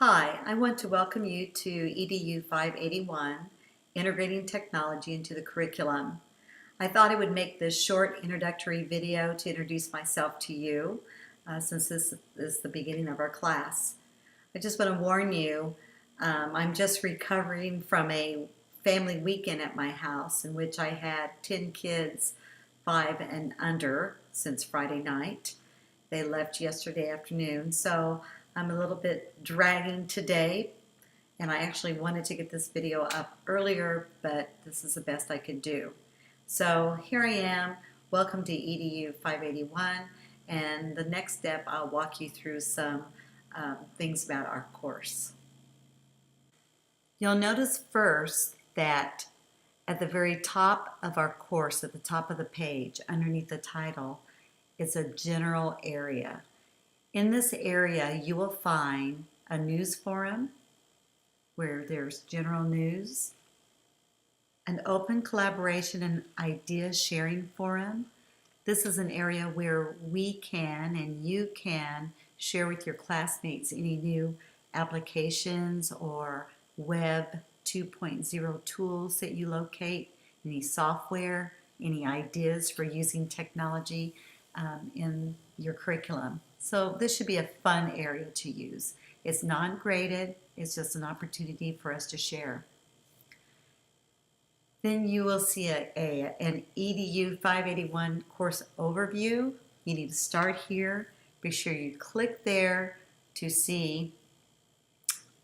Hi, I want to welcome you to EDU581, Integrating Technology into the Curriculum. I thought I would make this short introductory video to introduce myself to you since this is the beginning of our class. I just want to warn you, I'm just recovering from a family weekend at my house in which I had 10 kids, 5 and under, since Friday night. They left yesterday afternoon, so I'm a little bit dragging today, and I actually wanted to get this video up earlier, but this is the best I could do. So here I am. Welcome to EDU 581, and the next step I'll walk you through some things about our course. You'll notice first that at the very top of our course, at the top of the page, underneath the title, is a general area. In this area, you will find a news forum where there's general news, an open collaboration and idea sharing forum. This is an area where we can and you can share with your classmates any new applications or Web 2.0 tools that you locate, any software, any ideas for using technology in your curriculum. So this should be a fun area to use. It's non-graded, it's just an opportunity for us to share. Then you will see an EDU 581 course overview. You need to start here. Be sure you click there to see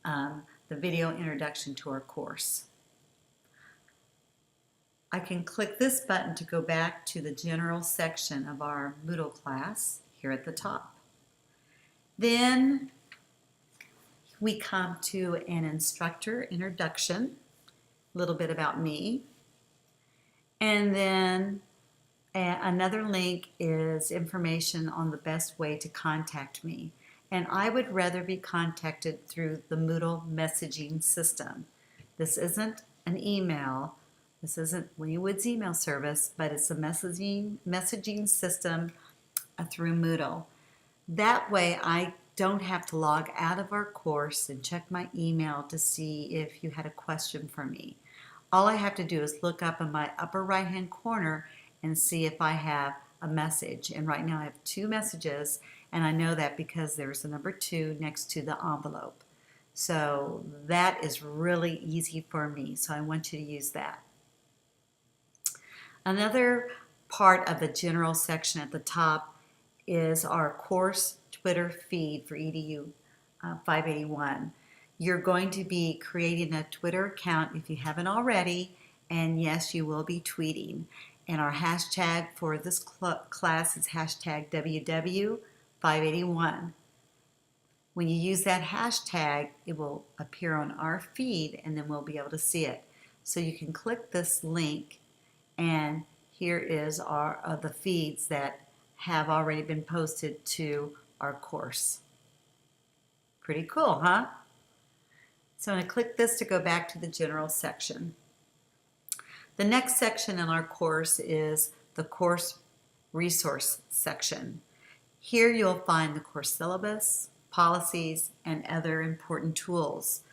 the video introduction to our course. I can click this button to go back to the general section of our Moodle class here at the top. Then we come to an instructor introduction, a little bit about me. And then another link is information on the best way to contact me. And I would rather be contacted through the Moodle messaging system. This isn't an email. This isn't Wynwood's email service, but it's a messaging system through Moodle. That way I don't have to log out of our course and check my email to see if you had a question for me. All I have to do is look up in my upper right hand corner and see if I have a message. And right now I have 2 messages, and I know that because there's a number 2 next to the envelope. So that is really easy for me, so I want you to use that. Another part of the general section at the top is our course Twitter feed for EDU 581. You're going to be creating a Twitter account if you haven't already, and yes, you will be tweeting. And our hashtag for this class is hashtag WW581. When you use that hashtag, it will appear on our feed, and then we'll be able to see it. So you can click this link, and here is the feeds that have already been posted to our course. Pretty cool, huh? So I'm going to click this to go back to the general section. The next section in our course is the course resource section. Here you'll find the course syllabus, policies, and other important tools.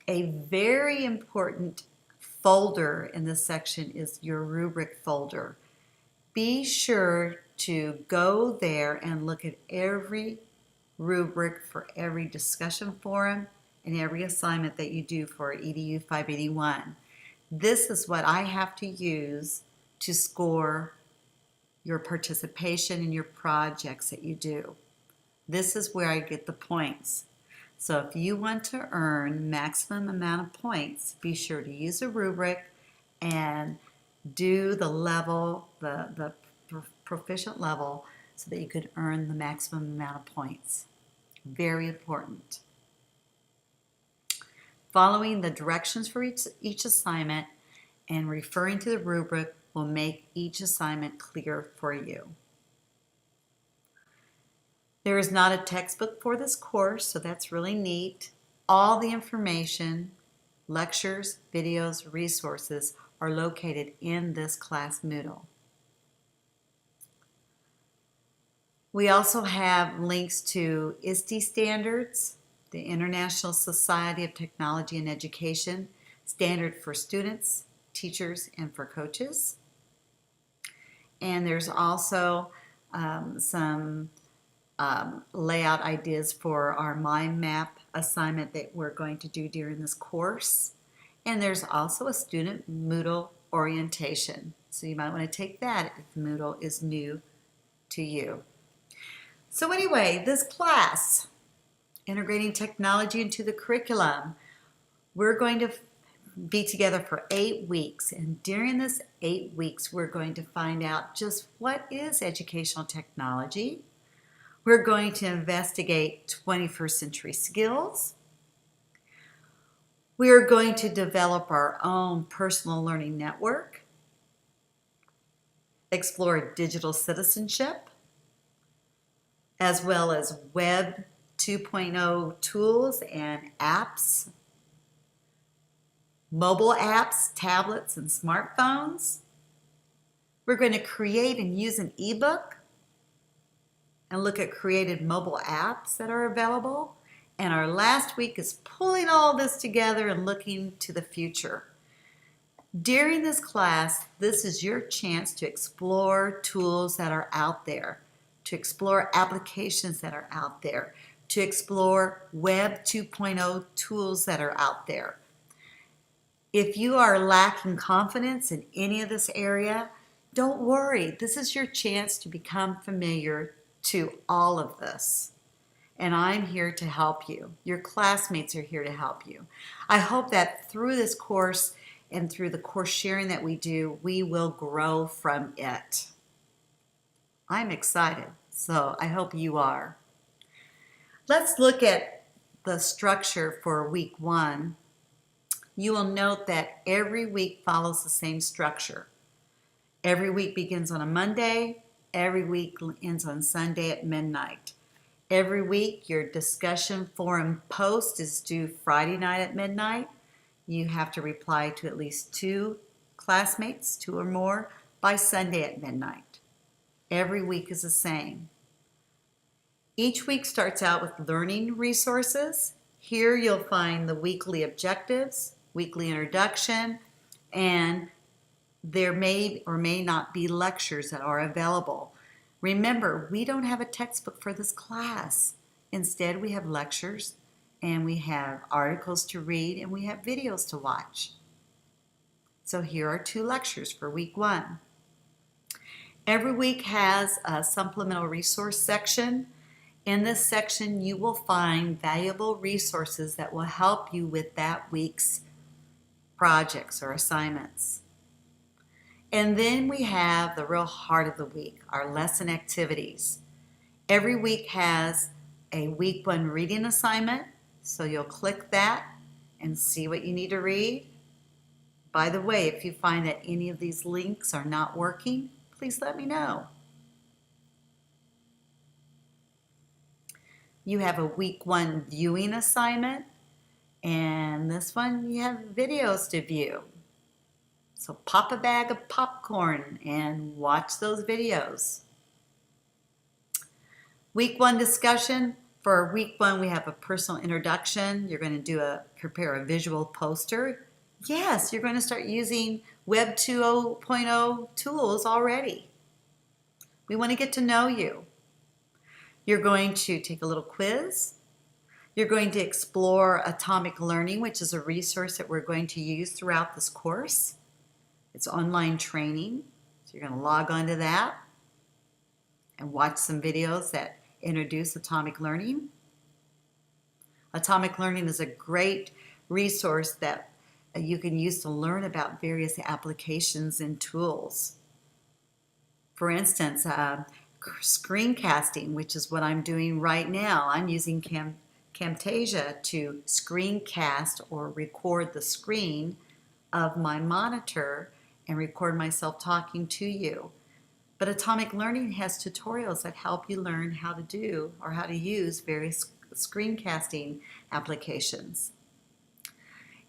A very important folder in this section is your rubric folder. Be sure to go there and look at every rubric for every discussion forum and every assignment that you do for EDU 581. This is what I have to use to score your participation in your projects that you do. This is where I get the points. So if you want to earn maximum amount of points, be sure to use a rubric and do the level, the proficient level, so that you could earn the maximum amount of points. Very important. Following the directions for each assignment and referring to the rubric will make each assignment clear for you. There is not a textbook for this course, so that's really neat. All the information, lectures, videos, resources are located in this class Moodle. We also have links to ISTE standards, the International Society of Technology and Education, standard for students, teachers, and for coaches. And there's also some layout ideas for our mind map assignment that we're going to do during this course. And there's also a student Moodle orientation. So you might want to take that if Moodle is new to you. So anyway, this class, Integrating Technology into the Curriculum, we're going to be together for 8 weeks. And during this 8 weeks, we're going to find out just what is educational technology. We're going to investigate 21st century skills. We are going to develop our own personal learning network, explore digital citizenship, as well as Web 2.0 tools and apps, mobile apps, tablets, and smartphones. We're going to create and use an ebook and look at created mobile apps that are available. And our last week is pulling all this together and looking to the future. During this class, this is your chance to explore tools that are out there, to explore applications that are out there, to explore Web 2.0 tools that are out there. If you are lacking confidence in any of this area, don't worry. This is your chance to become familiar to all of this. And I'm here to help you. Your classmates are here to help you. I hope that through this course and through the course sharing that we do, we will grow from it. I'm excited, so I hope you are. Let's look at the structure for week 1. You will note that every week follows the same structure. Every week begins on a Monday. Every week ends on Sunday at midnight. Every week, your discussion forum post is due Friday night at midnight. You have to reply to at least 2 classmates, 2 or more, by Sunday at midnight. Every week is the same. Each week starts out with learning resources. Here you'll find the weekly objectives, weekly introduction, and there may or may not be lectures that are available. Remember, we don't have a textbook for this class. Instead, we have lectures, and we have articles to read, and we have videos to watch. So here are 2 lectures for week 1. Every week has a supplemental resource section. In this section, you will find valuable resources that will help you with that week's projects or assignments. And then we have the real heart of the week, our lesson activities. Every week has a week 1 reading assignment, so you'll click that and see what you need to read. By the way, if you find that any of these links are not working, please let me know. You have a week 1 viewing assignment, and this one you have videos to view. So pop a bag of popcorn and watch those videos. Week 1 discussion. For week 1, we have a personal introduction. You're going to prepare a visual poster. Yes, you're going to start using Web 2.0 tools already. We want to get to know you. You're going to take a little quiz. You're going to explore atomic learning, which is a resource that we're going to use throughout this course. It's online training, so you're going to log on to that and watch some videos that introduce atomic learning. Atomic learning is a great resource that you can use to learn about various applications and tools. For instance, screencasting, which is what I'm doing right now. I'm using Camtasia to screencast or record the screen of my monitor and record myself talking to you. But Atomic Learning has tutorials that help you learn how to do or how to use various screencasting applications.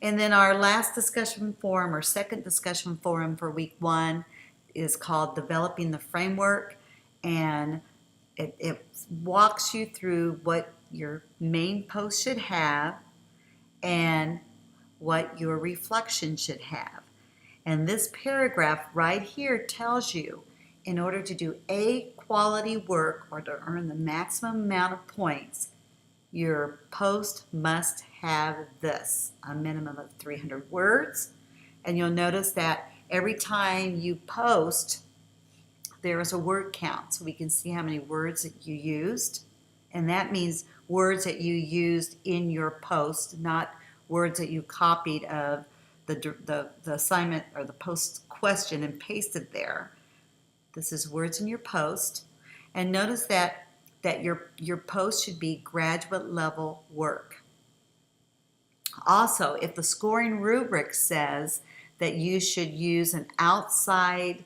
And then our last discussion forum or second discussion forum for week 1 is called Developing the Framework, and it walks you through what your main post should have and what your reflection should have. And this paragraph right here tells you, in order to do A quality work or to earn the maximum amount of points, your post must have this, a minimum of 300 words. And you'll notice that every time you post, there is a word count, so we can see how many words that you used. And that means words that you used in your post, not words that you copied of the assignment or the post question and pasted there. This is words in your post. And notice that your post should be graduate level work. Also, if the scoring rubric says that you should use an outside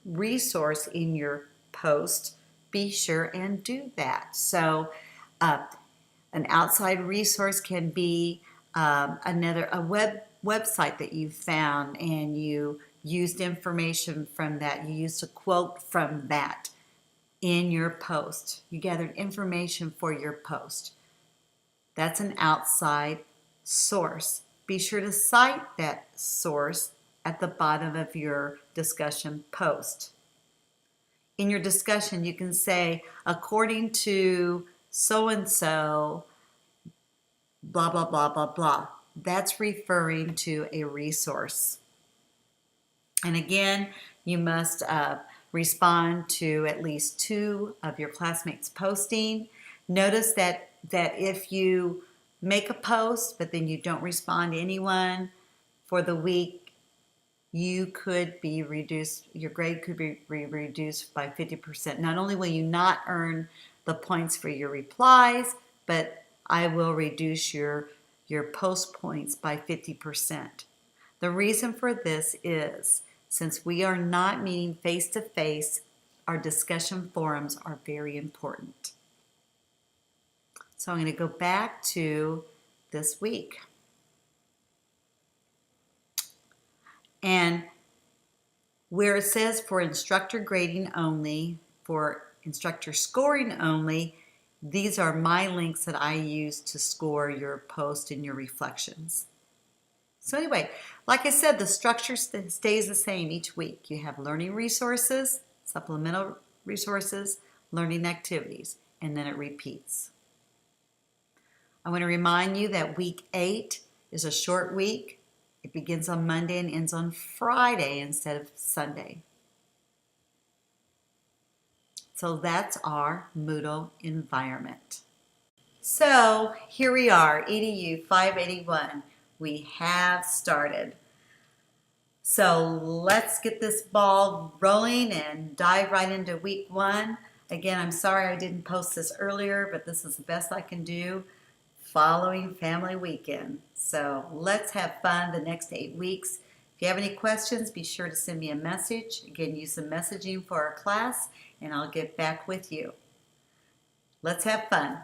resource in your post, be sure and do that. So an outside resource can be a website that you found and you used information from that. You used a quote from that in your post. You gathered information for your post. That's an outside source. Be sure to cite that source at the bottom of your discussion post. In your discussion, you can say, according to so-and-so, blah, blah, blah, blah, blah. That's referring to a resource. And again, you must respond to at least 2 of your classmates' posting. Notice that if you make a post, but then you don't respond to anyone for the week, you could be reduced, your grade could be reduced by 50%. Not only will you not earn the points for your replies, but I will reduce your post points by 50%. The reason for this is, since we are not meeting face-to-face, our discussion forums are very important. So I'm going to go back to this week. And where it says for instructor grading only, for instructor scoring only, these are my links that I use to score your post and your reflections. So anyway, like I said, the structure stays the same each week. You have learning resources, supplemental resources, learning activities, and then it repeats. I want to remind you that week 8 is a short week. It begins on Monday and ends on Friday instead of Sunday. So that's our Moodle environment. So here we are, EDU581. We have started. So let's get this ball rolling and dive right into week 1. Again, I'm sorry I didn't post this earlier, but this is the best I can do following family weekend. So let's have fun the next 8 weeks. If you have any questions, be sure to send me a message. Again, use the messaging for our class, and I'll get back with you. Let's have fun.